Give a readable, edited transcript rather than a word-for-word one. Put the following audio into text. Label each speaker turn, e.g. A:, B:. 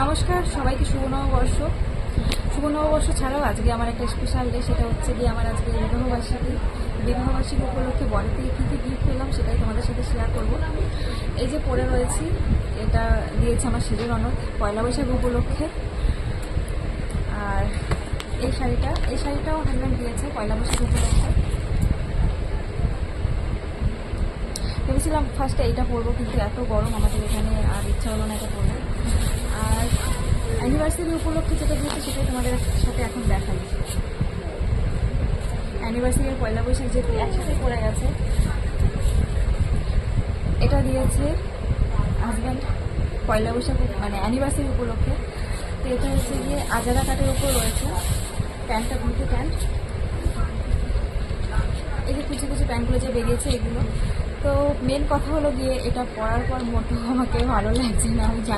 A: নমস্কার সবাইকে, শুভ নববর্ষ। শুভ নববর্ষ ছাড়াও আজকে আমার একটা স্পেশাল ডে, সেটা হচ্ছে গিয়ে আমার আজকে বিবাহবার্ষিকী উপলক্ষে বরের থেকে কী কী গিফট পেলাম সেটাই তোমাদের সাথে শেয়ার করব। এই যে পরে রয়েছি, এটা দিয়েছে আমার সেজে ননদ পয়লা বৈশাখ উপলক্ষে। আর এই শাড়িটাও হাজব্যান্ড দিয়েছে পয়লা বৈশাখ উপলক্ষে। ভেবেছিলাম ফার্স্টে এইটা পরবো, কিন্তু এত গরম আমাদের এখানে আর ইচ্ছা হলো না এটা পরবো। আর অ্যানিভার্সারি উপলক্ষে যেটা দিয়েছে সেটাই তোমাদের সাথে এখন দেখাই। অ্যানিভার্সারি আর পয়লা বৈশাখ যেহেতু একসাথে পড়ে গেছে, এটা দিয়েছে হাজব্যান্ড পয়লা বৈশাখ মানে অ্যানিভার্সারি উপলক্ষে। তো এটা হচ্ছে গিয়ে আজারা কাটের উপর রয়েছে প্যান্টটা, ঘুরতে প্যান্ট। এই যে কুচি কুচি প্যান্টগুলো যে বেরিয়েছে এগুলো। তো মেন কথা হলো গিয়ে এটা পরার পর মোটেও আমাকে ভালো লাগছে না, আমি জানি।